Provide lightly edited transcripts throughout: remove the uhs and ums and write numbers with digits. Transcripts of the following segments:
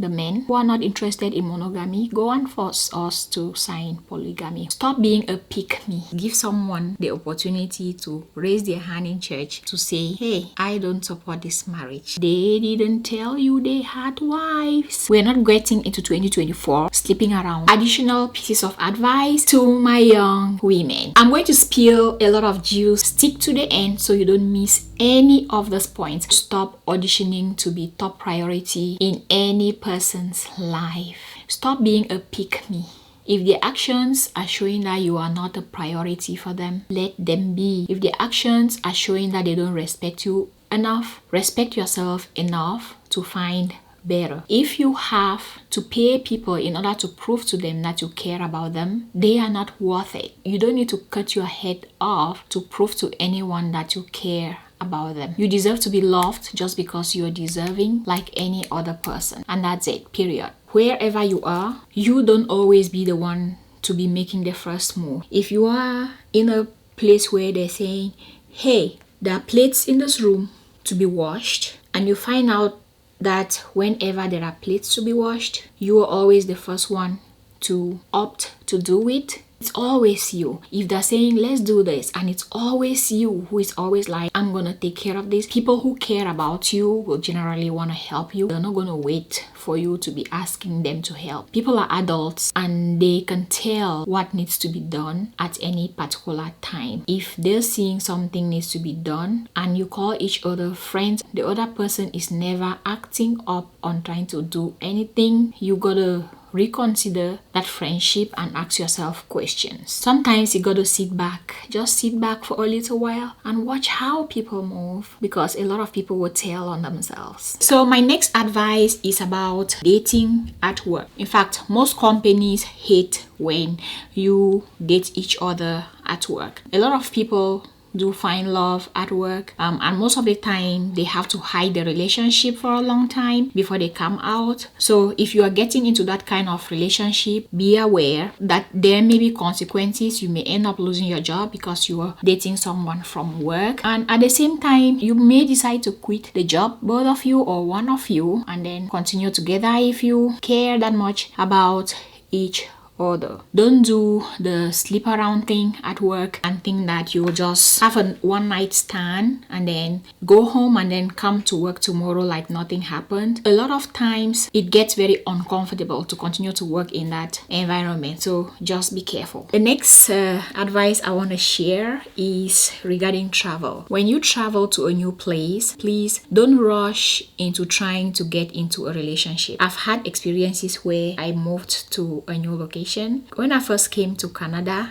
the men who are not interested in monogamy go and force us to sign polygamy. Stop being a pick-me. Give someone the opportunity to raise their hand in church to say, hey, I don't support this marriage. They didn't tell you they had wives. We're not getting into 2024 sleeping around. Additional pieces of advice to my young women. I'm going to spill a lot of juice. Stick to the end so you don't miss any of those points. Stop auditioning to be top priority in any person's life. Stop being a pick-me. If the actions are showing that you are not a priority for them, let them be. If the actions are showing that they don't respect you enough, respect yourself enough to find better. If you have to pay people in order to prove to them that you care about them, they are not worth it. You don't need to cut your head off to prove to anyone that you care about them. You deserve to be loved just because you're deserving like any other person. And that's it, period. Wherever you are, you don't always be the one to be making the first move. If you are in a place where they're saying, hey, there are plates in this room to be washed, and you find out that whenever there are plates to be washed, you are always the first one to opt to do it. It's always you. If they're saying, let's do this, and it's always you who is always like, I'm gonna take care of this. People who care about you will generally want to help you. They're not gonna wait for you to be asking them to help. People are adults and they can tell what needs to be done at any particular time. If they're seeing something needs to be done and you call each other friends, the other person is never acting up on trying to do anything, you gotta reconsider that friendship and ask yourself questions. Sometimes you gotta sit back, just sit back for a little while and watch how people move, because a lot of people will tell on themselves. So my next advice is about dating at work. In fact, most companies hate when you date each other at work. A lot of people do find love at work, and most of the time they have to hide the relationship for a long time before they come out. So if you are getting into that kind of relationship, be aware that there may be consequences. You may end up losing your job because you are dating someone from work, and at the same time you may decide to quit the job, both of you or one of you, and then continue together if you care that much about each other. Don't do the sleep around thing at work and think that you will just have a one night stand and then go home and then come to work tomorrow like nothing happened. A lot of times it gets very uncomfortable to continue to work in that environment, so just be careful. The next advice I want to share is regarding travel. When you travel to a new place, please don't rush into trying to get into a relationship. I've had experiences where I moved to a new location. When I first came to Canada,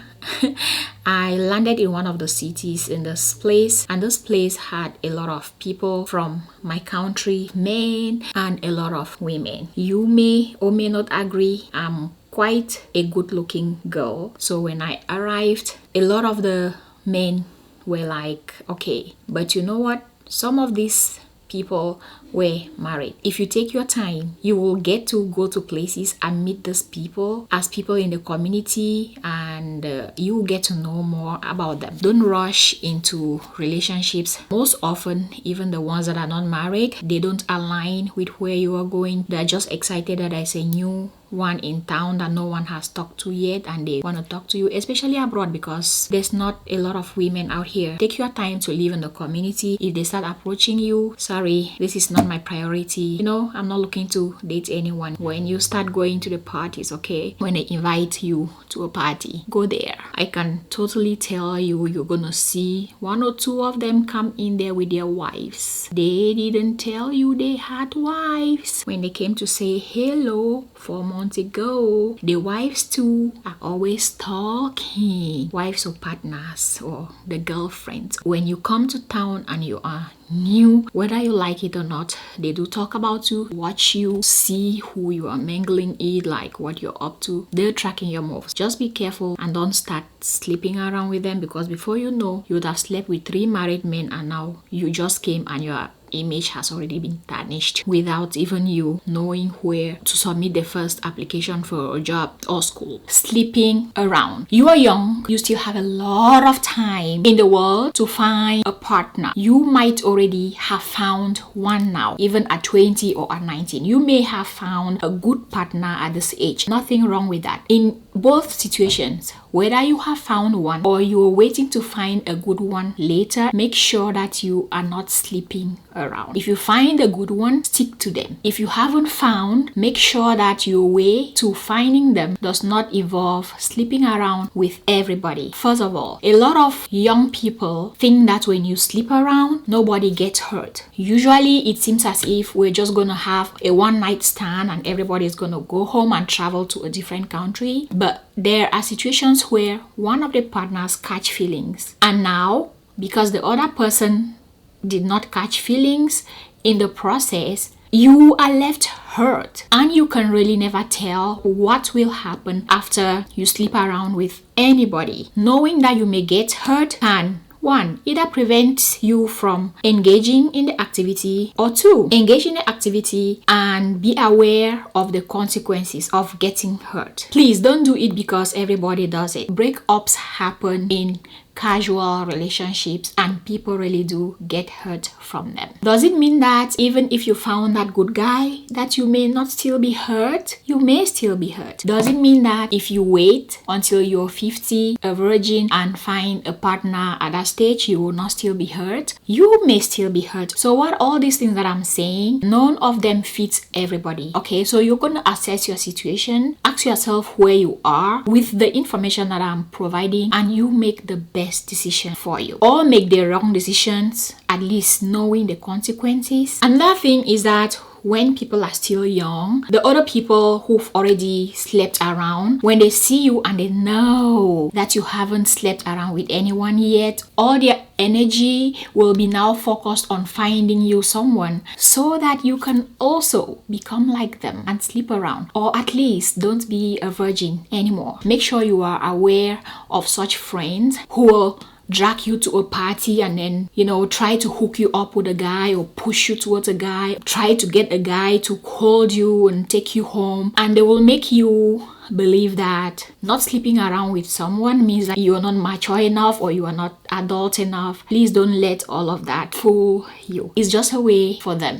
I landed in one of the cities in this place, and this place had a lot of people from my country, men and a lot of women. You may or may not agree, I'm quite a good looking girl. So when I arrived, a lot of the men were like, okay, but you know what? Some of these people were married. If you take your time, you will get to go to places and meet these people as people in the community, and you will get to know more about them. Don't rush into relationships. Most often, even the ones that are not married, they don't align with where you are going. They're just excited that there's a new one in town that no one has talked to yet, and they want to talk to you, especially abroad, because there's not a lot of women out here. Take your time to live in the community. If they start approaching you, sorry, this is not my priority. You know, I'm not looking to date anyone. When you start going to the parties, okay, when they invite you to a party, go there. I can totally tell you, you're gonna see one or two of them come in there with their wives. They didn't tell you they had wives. When they came to say hello 4 months ago, the wives too are always talking. Wives or partners or the girlfriends. When you come to town and you are new, whether you like it or not, they do talk about you, watch you, see who you are mingling with, like what you're up to. They're tracking your moves. Just be careful and don't start sleeping around with them, because before you know, you would have slept with 3 married men and now you just came and you are image has already been tarnished without even you knowing where to submit the first application for a job or school. Sleeping around. You are young, you still have a lot of time in the world to find a partner. You might already have found one now, even at 20 or at 19. You may have found a good partner at this age. Nothing wrong with that. In both situations, whether you have found one or you're waiting to find a good one later, make sure that you are not sleeping around. If you find a good one, stick to them. If you haven't found, make sure that your way to finding them does not involve sleeping around with everybody. First of all, a lot of young people think that when you sleep around, nobody gets hurt. Usually, it seems as if we're just gonna have a one-night stand and everybody is gonna go home and travel to a different country. But there are situations where one of the partners catch feelings, and now because the other person did not catch feelings in the process, you are left hurt, and you can really never tell what will happen after you sleep around with anybody. Knowing that you may get hurt can, one, either prevent you from engaging in the activity, or two, engage in the activity and be aware of the consequences of getting hurt. Please don't do it because everybody does it. Breakups happen in casual relationships and people really do get hurt from them. Does it mean that even if you found that good guy that you may not still be hurt? You may still be hurt. Does it mean that if you wait until you're 50, a virgin, and find a partner at that stage, you will not still be hurt? You may still be hurt. So what all these things that I'm saying, none of them fits everybody. Okay, so you're going to assess your situation, ask yourself where you are with the information that I'm providing, and you make the best decision for you, or make the wrong decisions, at least knowing the consequences. Another thing is that when people are still young, the other people who've already slept around, when they see you and they know that you haven't slept around with anyone yet, all their energy will be now focused on finding you someone so that you can also become like them and sleep around, or at least don't be a virgin anymore. Make sure you are aware of such friends who will drag you to a party and then, try to hook you up with a guy or push you towards a guy, try to get a guy to hold you and take you home, and they will make you believe that not sleeping around with someone means that you are not mature enough or you are not adult enough. Please don't let all of that fool you. It's just a way for them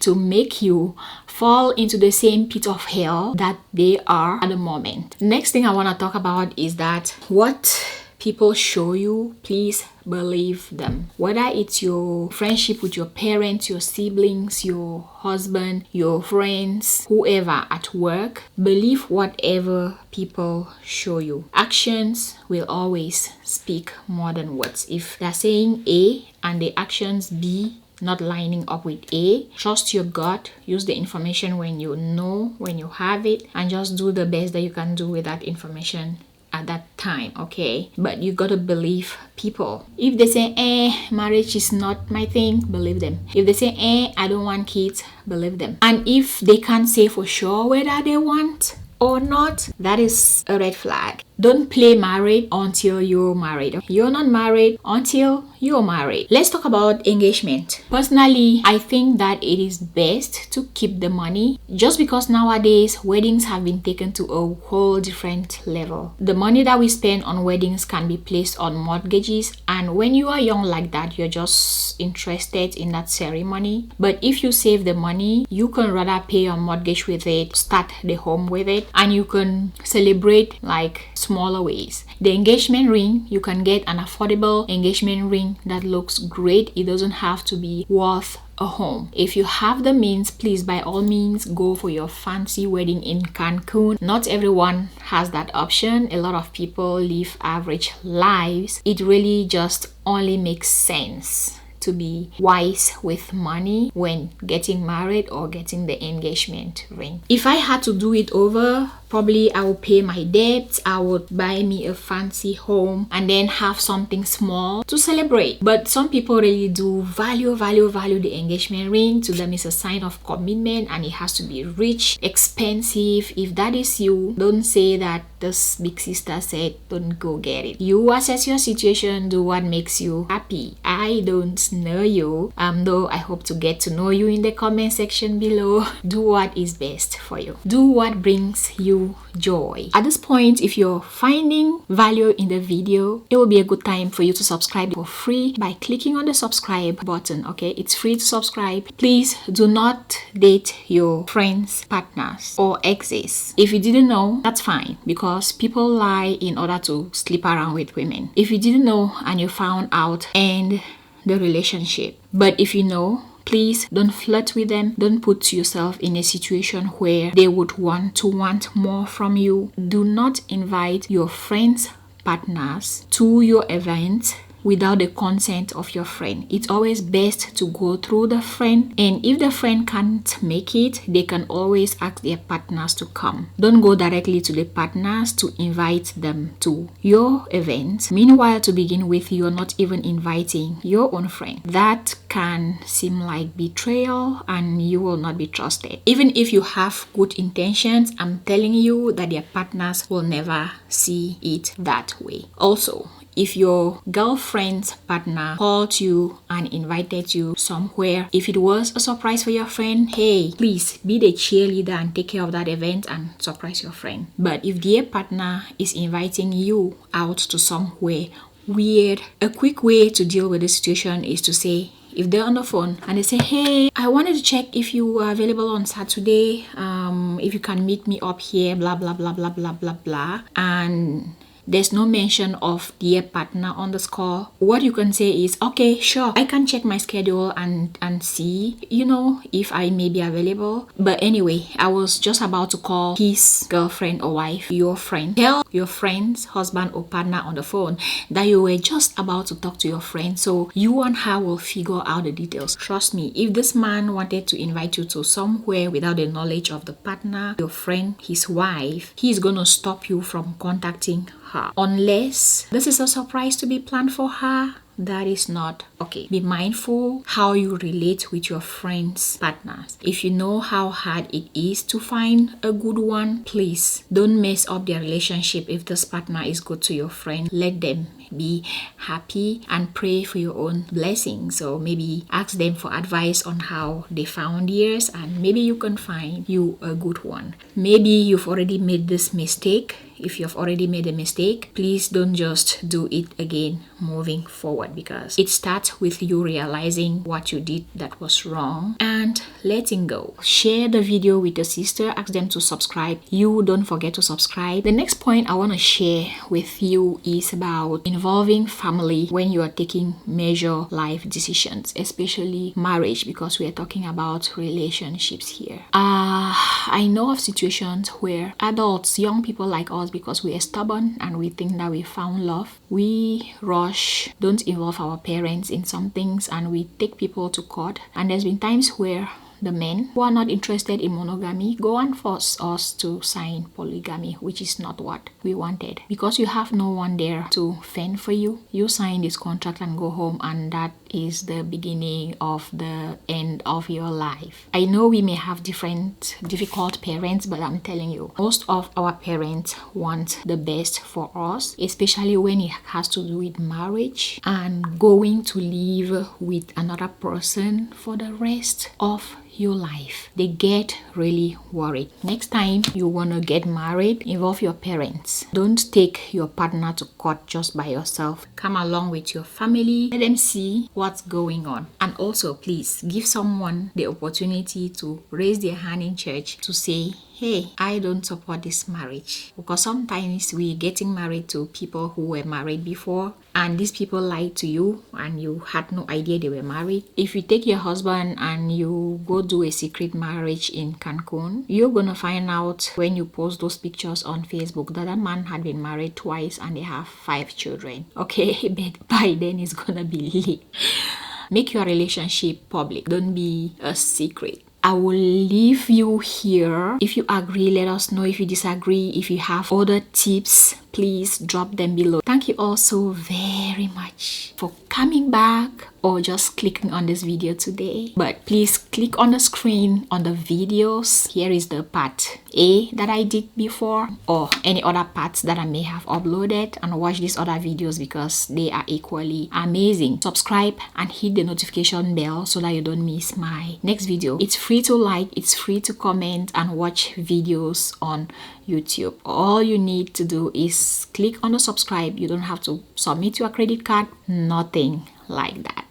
to make you fall into the same pit of hell that they are at the moment. Next thing I want to talk about is that what people show you, please believe them. Whether it's your friendship with your parents, your siblings, your husband, your friends, whoever at work, believe whatever people show you. Actions will always speak more than words. If they're saying A and the actions B not lining up with A, trust your gut, use the information when you know, when you have it, and just do the best that you can do with that information at that time, okay? But you gotta believe people. If they say, marriage is not my thing, believe them. If they say, I don't want kids, believe them. And if they can't say for sure whether they want or not, that is a red flag. Don't play married until you're married. You're not married until you're married. Let's talk about engagement. Personally, I think that it is best to keep the money, just because nowadays weddings have been taken to a whole different level. The money that we spend on weddings can be placed on mortgages, and when you are young like that, you're just interested in that ceremony. But if you save the money, you can rather pay your mortgage with it, start the home with it, and you can celebrate like smaller ways. The engagement ring, you can get an affordable engagement ring that looks great. It doesn't have to be worth a home. If you have the means, please by all means go for your fancy wedding in Cancun. Not everyone has that option. A lot of people live average lives. It really just only makes sense to be wise with money when getting married or getting the engagement ring. If I had to do it over, Probably I will pay my debts, I would buy me a fancy home, and then have something small to celebrate. But some people really do value the engagement ring. To them, it's a sign of commitment, and it has to be rich, expensive. If that is you, don't say that this big sister said don't go get it. You assess your situation, do what makes you happy. I don't know you, though I hope to get to know you in the comment section below. Do what is best for you. Do what brings you joy. At this point, if you're finding value in the video, it will be a good time for you to subscribe for free by clicking on the subscribe button. Okay, it's free to subscribe. Please do not date your friends, partners, or exes. If you didn't know, that's fine, because people lie in order to sleep around with women. If you didn't know and you found out, end the relationship. But if you know, please don't flirt with them. Don't put yourself in a situation where they would want more from you. Do not invite your friends, partners to your events without the consent of your friend. It's always best to go through the friend, and if the friend can't make it, they can always ask their partners to come. Don't go directly to the partners to invite them to your event. Meanwhile, to begin with, you're not even inviting your own friend. That can seem like betrayal, and you will not be trusted. Even if you have good intentions, I'm telling you that their partners will never see it that way. Also, if your girlfriend's partner called you and invited you somewhere, if it was a surprise for your friend, hey, please be the cheerleader and take care of that event and surprise your friend. But if their partner is inviting you out to somewhere weird, a quick way to deal with the situation is to say, if they're on the phone and they say, hey, I wanted to check if you are available on Saturday, if you can meet me up here, blah blah blah blah blah blah blah, and there's no mention of their partner on the score, what you can say is, okay, sure, I can check my schedule and see, if I may be available. But anyway, I was just about to call his girlfriend or wife, your friend. Tell your friend's husband or partner on the phone that you were just about to talk to your friend, so you and her will figure out the details. Trust me, if this man wanted to invite you to somewhere without the knowledge of the partner, your friend, his wife, he's gonna stop you from contacting her. Unless this is a surprise to be planned for her, that is not okay. Be mindful how you relate with your friends' partners. If you know how hard it is to find a good one, please don't mess up their relationship. If this partner is good to your friend, let them be happy and pray for your own blessings. So maybe ask them for advice on how they found theirs, and maybe you can find you a good one. Maybe you've already made this mistake. If you've already made a mistake, please don't just do it again moving forward, because it starts with you realizing what you did that was wrong and letting go. Share the video with your sister, ask them to subscribe. You don't forget to subscribe. The next point I want to share with you is about involving family when you are taking major life decisions, especially marriage, because we are talking about relationships here. I know of situations where adults, young people like us, because we are stubborn and we think that we found love, we rush, don't involve our parents in some things, and we take people to court. And there's been times where the men who are not interested in monogamy go and force us to sign polygamy, which is not what we wanted. Because you have no one there to fend for you, you sign this contract and go home, and that is the beginning of the end of your life. I know we may have difficult parents, but I'm telling you, most of our parents want the best for us, especially when it has to do with marriage and going to live with another person for the rest of your life. They get really worried. Next time you want to get married, involve your parents. Don't take your partner to court just by yourself. Come along with your family. Let them see what's going on. And also, please give someone the opportunity to raise their hand in church to say, hey, I don't support this marriage. Because sometimes we're getting married to people who were married before, and these people lied to you and you had no idea they were married. If you take your husband and you go do a secret marriage in Cancun, you're gonna find out when you post those pictures on Facebook that a man had been married twice and they have 5 children. Okay, but by then it's gonna be lit. Make your relationship public. Don't be a secret. I will leave you here. If you agree, let us know. If you disagree, if you have other tips, please drop them below. Thank you all so very much for coming back or just clicking on this video today. But please click on the screen on the videos. Here is the part A that I did before, or any other parts that I may have uploaded, and watch these other videos because they are equally amazing. Subscribe and hit the notification bell so that you don't miss my next video. It's free to like, it's free to comment and watch videos on YouTube. All you need to do is click on the subscribe. You don't have to submit your credit card, nothing like that.